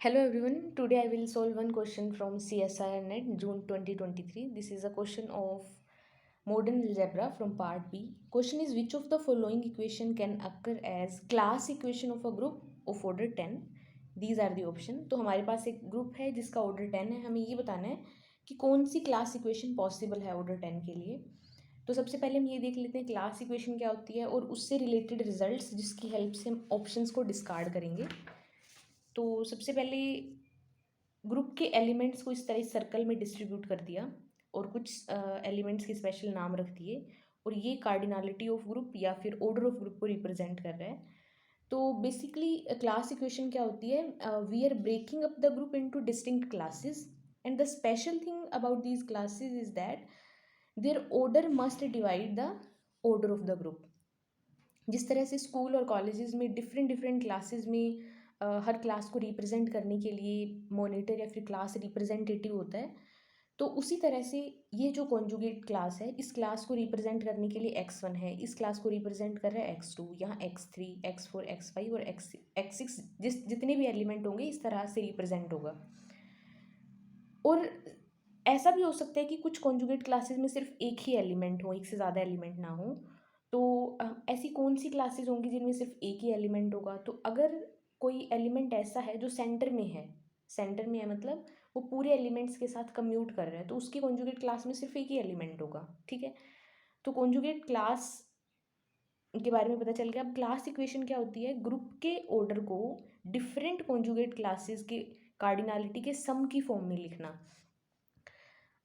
Hello everyone, today I will solve one question from CSIR NET June 2023. This is a question of modern algebra from part B. Question is which of the following equation can occur as class equation of a group of order 10? These are the option. तो हमारे पास एक group है जिसका order 10 है. हमें ये बताना है कि कौन सी क्लास इक्वेशन पॉसिबल है ऑर्डर 10 के लिए. तो सबसे पहले हम ये देख लेते हैं क्लास इक्वेशन क्या होती है और उससे रिलेटेड रिजल्ट्स जिसकी हेल्प से हम ऑप्शंस को डिस्कार्ड करेंगे. तो सबसे पहले ग्रुप के एलिमेंट्स को इस तरह सर्कल में डिस्ट्रीब्यूट कर दिया और कुछ एलिमेंट्स के स्पेशल नाम रख दिए और ये कार्डिनलिटी ऑफ ग्रुप या फिर ऑर्डर ऑफ ग्रुप को रिप्रेजेंट कर रहा है. तो बेसिकली क्लास इक्वेशन क्या होती है, we are breaking up the group into distinct classes and the special thing about these classes is that their order must divide the order of the group. जिस तरह से स्कूल और colleges में different different classes में हर class को represent करने के लिए मॉनिटर या फिर क्लास रिप्रेजेंटेटिव होता है, तो उसी तरह से ये जो कॉन्जुगेट क्लास है इस क्लास को रिप्रेजेंट करने के लिए x1 है, इस क्लास को रिप्रेजेंट कर रहा है x2, यहाँ x3, x4, x5 और x6 जितने भी एलिमेंट होंगे इस तरह से रिप्रेजेंट होगा. और ऐसा भी हो सकता है कि कुछ कॉन्जुगेट क्लासेस में सिर्फ एक ही एलिमेंट हो, एक से ज़्यादा एलिमेंट ना हो. तो ऐसी कौन सी क्लासेस होंगी जिनमें सिर्फ एक ही एलिमेंट होगा. तो अगर कोई एलिमेंट ऐसा है जो सेंटर में है, सेंटर में है मतलब वो पूरे एलिमेंट्स के साथ कम्यूट कर रहा है, तो उसकी कॉन्जुगेट क्लास में सिर्फ एक ही एलिमेंट होगा. ठीक है, तो कॉन्जुगेट क्लास के बारे में पता चल गया. अब क्लास इक्वेशन क्या होती है, ग्रुप के ऑर्डर को डिफरेंट कॉन्जुगेट क्लासेस के कार्डिनलिटी के सम की फॉर्म में लिखना.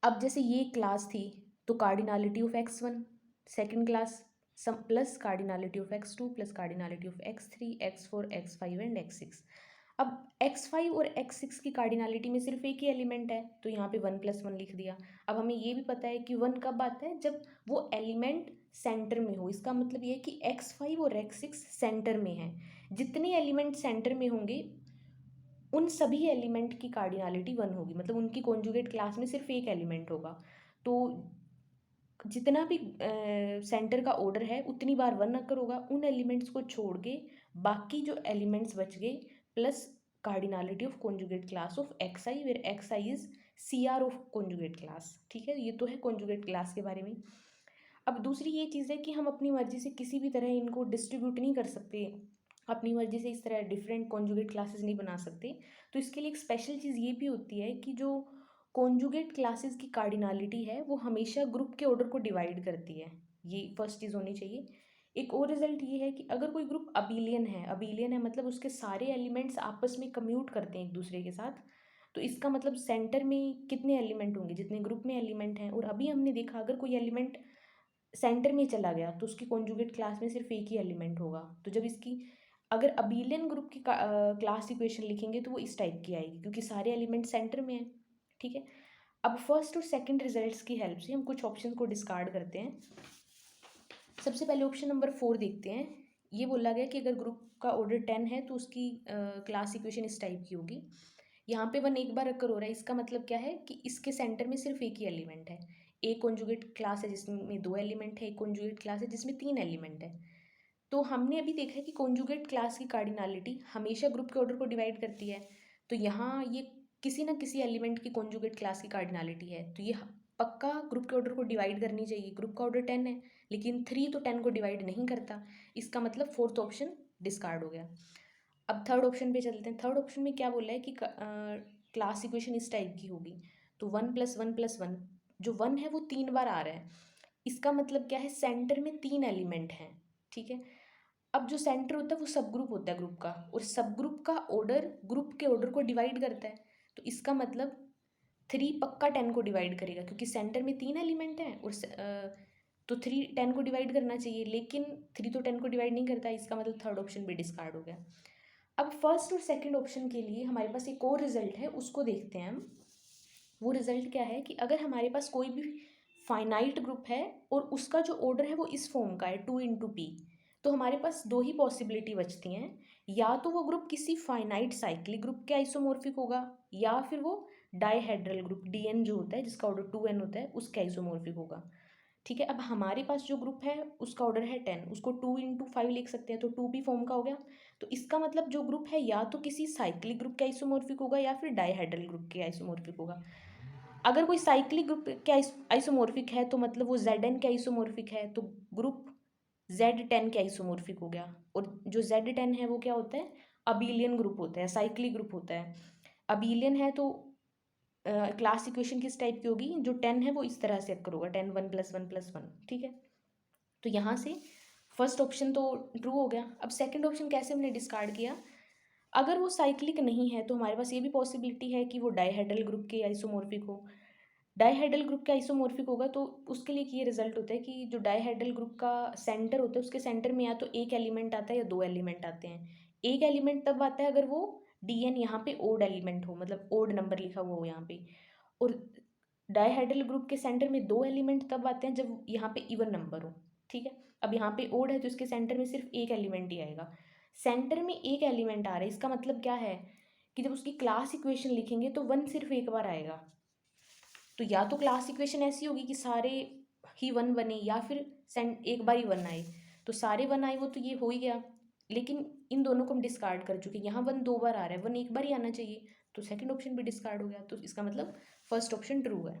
अब जैसे ये क्लास थी तो cardinality of x1, second class sum plus cardinality of x2 plus cardinality of x3, x4, x5 and x6. अब x5 और x6 की कार्डिनलिटी में सिर्फ एक ही एलिमेंट है तो यहाँ पे 1+1 लिख दिया. अब हमें ये भी पता है कि 1 कब आता है, जब वो एलिमेंट सेंटर में हो. इसका मतलब ये है कि x5 और x6 सेंटर में है. जितने एलिमेंट सेंटर में होंगे उन सभी एलिमेंट की कार्डिनलिटी 1 होगी, मतलब उनकी कॉन्जुगेट क्लास में सिर्फ एक एलिमेंट होगा. तो जितना भी सेंटर का ऑर्डर है उतनी बार 1 अकर होगा. उन एलिमेंट्स को छोड़ के बाकी जो एलिमेंट्स बच गए plus cardinality of conjugate class of X I, where X I is CR of conjugate class. ठीक है, ये तो है कॉन्जुगेट क्लास के बारे में. अब दूसरी ये चीज़ है कि हम अपनी मर्जी से किसी भी तरह इनको डिस्ट्रीब्यूट नहीं कर सकते, अपनी मर्जी से इस तरह डिफरेंट कॉन्जुगेट क्लासेस नहीं बना सकते. तो इसके लिए एक स्पेशल चीज़ ये भी होती है कि जो कॉन्जुगेट क्लासेस की कार्डिनलिटी है वो हमेशा ग्रुप के ऑर्डर को डिवाइड करती है. ये फर्स्ट चीज़ होनी चाहिए. एक और रिजल्ट ये है कि अगर कोई ग्रुप अबीलियन है, अबीलियन है मतलब उसके सारे एलिमेंट्स आपस में कम्यूट करते हैं एक दूसरे के साथ, तो इसका मतलब सेंटर में कितने एलिमेंट होंगे जितने ग्रुप में एलिमेंट हैं. और अभी हमने देखा अगर कोई एलिमेंट सेंटर में चला गया तो उसकी कॉन्जुगेट क्लास में सिर्फ एक ही एलिमेंट होगा. तो जब इसकी अगर अबीलियन ग्रुप की क्लास इक्वेशन लिखेंगे तो वो इस टाइप की आएगी क्योंकि सारे एलिमेंट सेंटर में हैं. ठीक है, अब फर्स्ट और सेकंड रिजल्ट्स की हेल्प से हम कुछ ऑप्शंस को डिस्कार्ड करते हैं. सबसे पहले ऑप्शन नंबर 4 देखते हैं. ये बोला गया कि अगर ग्रुप का ऑर्डर 10 है तो उसकी क्लास इक्वेशन इस टाइप की होगी. यहाँ पे 1 एक बार अकर हो रहा है, इसका मतलब क्या है कि इसके सेंटर में सिर्फ एक ही एलिमेंट है. एक कॉन्जुगेट क्लास है जिसमें 2 एलिमेंट है, एक कॉन्जुगेट क्लास है जिसमें 3 एलिमेंट है. तो हमने अभी देखा है कि कॉन्जुगेट क्लास की कार्डिनलिटी हमेशा ग्रुप के ऑर्डर को डिवाइड करती है. तो यहाँ ये किसी ना किसी एलिमेंट की कॉन्जुगेट क्लास की कार्डिनलिटी है, तो ये पक्का ग्रुप के ऑर्डर को डिवाइड करनी चाहिए. ग्रुप का ऑर्डर 10 है लेकिन 3 तो 10 को डिवाइड नहीं करता. इसका मतलब फोर्थ ऑप्शन डिस्कार्ड हो गया. अब थर्ड ऑप्शन पे चलते हैं. थर्ड ऑप्शन में क्या बोला है कि क्लास इक्वेशन इस टाइप की होगी. तो 1+1+1, जो 1 है वो 3 बार आ रहा है. इसका मतलब क्या है, सेंटर में 3 एलिमेंट हैं. ठीक है, अब जो सेंटर होता है वो सब ग्रुप होता है ग्रुप का, और सब ग्रुप का ऑर्डर ग्रुप के ऑर्डर को डिवाइड करता है. तो इसका मतलब 3 पक्का 10 को डिवाइड करेगा क्योंकि सेंटर में 3 एलिमेंट हैं और तो 3 10 को डिवाइड करना चाहिए, लेकिन 3 तो 10 को डिवाइड नहीं करता. इसका मतलब थर्ड ऑप्शन भी डिस्कार्ड हो गया. अब फर्स्ट और सेकंड ऑप्शन के लिए हमारे पास एक और रिजल्ट है, उसको देखते हैं हम. वो रिजल्ट क्या है कि अगर हमारे पास कोई भी फाइनाइट ग्रुप है और उसका जो ऑर्डर है वो इस फॉर्म का है 2 × p, तो हमारे पास दो ही पॉसिबिलिटी बचती हैं. या तो वो ग्रुप किसी फाइनाइट साइक्लिक ग्रुप के आइसोमॉर्फिक होगा या फिर वो डाइहेड्रल ग्रुप DN जो होता है जिसका ऑर्डर 2n होता है उसके आइसोमॉर्फिक होगा. ठीक है, अब हमारे पास जो ग्रुप है उसका ऑर्डर है 10, उसको 2 × 5 लिख सकते हैं तो 2p फॉर्म का हो गया. तो इसका मतलब जो ग्रुप है या तो किसी साइक्लिक ग्रुप के आइसोमॉर्फिक होगा या फिर डाइहाइड्रल ग्रुप के आइसोमॉर्फिक होगा। अगर कोई साइक्लिक ग्रुप के आइसोमॉर्फिक है तो मतलब वो Zn के आइसोमॉर्फिक है, तो ग्रुप Z10 के आइसोमॉर्फिक हो गया। और जो Z10 है वो क्या होता है, अबीलियन ग्रुप होता है, साइक्लिक ग्रुप होता है। अबीलियन है तो क्लास इक्वेशन किस टाइप की होगी, जो 10 है वो इस तरह से अक्कर होगा, 10 1 + 1 + 1, ठीक है। तो यहाँ से फर्स्ट ऑप्शन तो ट्रू हो गया। अब सेकंड ऑप्शन कैसे हमने डिस्कार्ड किया, अगर वो साइक्लिक नहीं है तो हमारे पास ये भी पॉसिबिलिटी है कि वो डाइहाइड्रल ग्रुप के आइसोमॉर्फिक हो। डाइहाइड्रल ग्रुप के आइसोमॉर्फिक होगा तो उसके लिए ये रिजल्ट होता है कि जो डाइहाइड्रल ग्रुप का सेंटर होता है उसके सेंटर में या तो एक एलिमेंट आता है या दो एलिमेंट आते हैं। एक एलिमेंट तब आता है अगर वो Dn यहाँ पे ओड एलिमेंट हो, मतलब ओड नंबर लिखा हुआ हो यहाँ पे। और डाइहाइड्रल ग्रुप के सेंटर में दो एलिमेंट तब आते हैं जब यहाँ पे इवन नंबर हो, ठीक है। अब यहाँ पे ओड है तो इसके सेंटर में सिर्फ एक एलिमेंट ही आएगा। सेंटर में एक एलिमेंट आ रहा है, इसका मतलब क्या है कि जब उसकी क्लास इक्वेशन लिखेंगे तो वन सिर्फ एक बार आएगा। तो या तो क्लास इक्वेशन ऐसी होगी कि सारे ही वन बने या फिर एक बार ही वन आए। तो सारे वन आए वो तो ये हो ही गया, लेकिन इन दोनों को हम डिस्कार्ड कर चुके। यहाँ वन दो बार आ रहा है, वन एक बार ही आना चाहिए, तो सेकंड ऑप्शन भी डिस्कार्ड हो गया। तो इसका मतलब फर्स्ट ऑप्शन ट्रू है।